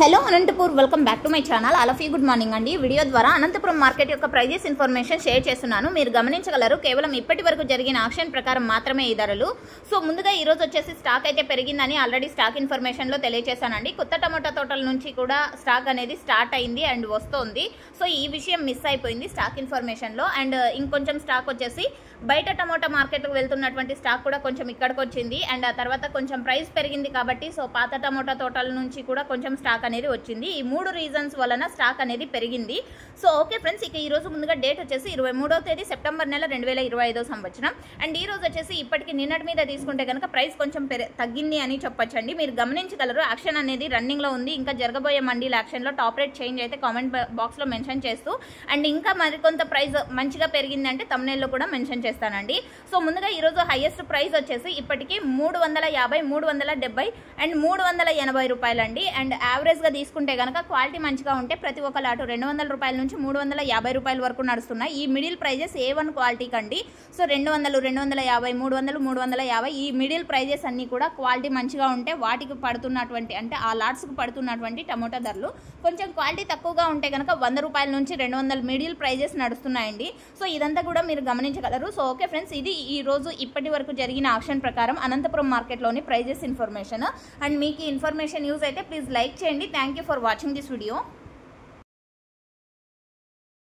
Hello Anantapur, welcome back to my channel. All of you good morning అండి. Video ద్వారా Anantapuram market యొక్క prices information share చేస్తున్నాను. మీరు గమనించగలరు, కేవలం ఇప్పటి వరకు జరిగిన ఆక్షన్ ప్రకారం మాత్రమే ఈ ధరలు. సో ముందుగా ఈ రోజు వచ్చేసి స్టాక్ అయితే పెరిగిందని ఆల్రెడీ స్టాక్ ఇన్ఫర్మేషన్లో తెలియజేశానండి. కొత్త టమాటా తోటల నుంచి కూడా స్టాక్ అనేది స్టార్ట్ అయింది అండ్ వస్తుంది. సో ఈ విషయం మిస్ అయిపోయింది స్టాక్ ఇన్ఫర్మేషన్లో. అండ్ ఇంకొంచెం స్టాక్ వచ్చేసి బయట టమాటా మార్కెట్కి వెళ్తున్నటువంటి స్టాక్ కూడా కొంచెం ఇక్కడికి వచ్చింది. అండ్ ఆ తర్వాత కొంచెం ప్రైస్ పెరిగింది కాబట్టి సో పాత టమాటా తోటల నుంచి కూడా కొంచెం స్టాక్ అనేది వచ్చింది. ఈ మూడు రీజన్స్ వలన స్టాక్ అనేది పెరిగింది. సో ఓకే ఫ్రెండ్స్, ఇక ఈ రోజు ముందుగా డేట్ వచ్చేసి 23వ తేదీ సెప్టెంబర్ నెల 2025 సంవత్సరం. అండ్ ఈ రోజు వచ్చేసి ఇప్పటికి నిన్నటి మీద తీసుకుంటే కనుక ప్రైస్ కొంచెం తగ్గింది అని చెప్పొచ్చండి. మీరు గమనించగలరు, యాక్షన్ అనేది రన్నింగ్ లో ఉంది. ఇంకా జరగబోయే మండీల యాక్షన్ లో టాప్ రేట్ చేంజ్ అయితే కామెంట్ బాక్స్ లో మెన్షన్ చేస్తూ, అండ్ ఇంకా మరికొంత ప్రైస్ మంచిగా పెరిగిందంటే తమ్నెయిల్ లో కూడా మెన్షన్ చేస్తానండి. సో ముందుగా ఈ రోజు హైయెస్ట్ ప్రైస్ వచ్చేసి ఇప్పటికి 350, 370 అండ్ 380 రూపాయలు అండి. అండ్ యావరేజ్ గా తీసుకుంటే కనుక క్వాలిటీ మంచిగా ఉంటే ప్రతి ఒక్క లాటు 200 రూపాయల నుంచి 350 రూపాయల వరకు నడుస్తున్నాయి. ఈ మిడిల్ ప్రైజెస్ A1 క్వాలిటీ కండి. సో 200, 250, 300, 350 ఈ మిడిల్ ప్రైజెస్ అన్ని కూడా క్వాలిటీ మంచిగా ఉంటే వాటికి పడుతున్నటువంటి, అంటే ఆ లాట్స్కి పడుతున్నటువంటి టమోటా ధరలు. కొంచెం క్వాలిటీ తక్కువగా ఉంటే కనుక 100 రూపాయల నుంచి 200 మిడిల్ ప్రైజెస్ నడుస్తున్నాయండి. సో ఇదంతా కూడా మీరు గమనించగలరు. సో ఓకే ఫ్రెండ్స్, ఇది ఈ రోజు ఇప్పటి వరకు జరిగిన ఆక్షన్ ప్రకారం అనంతపురం మార్కెట్లోని ప్రైజెస్ ఇన్ఫర్మేషన్. అండ్ మీకు ఈ ఇన్ఫర్మేషన్ యూజ్ అయితే ప్లీజ్ లైక్ చేయండి. Thank you for watching this video.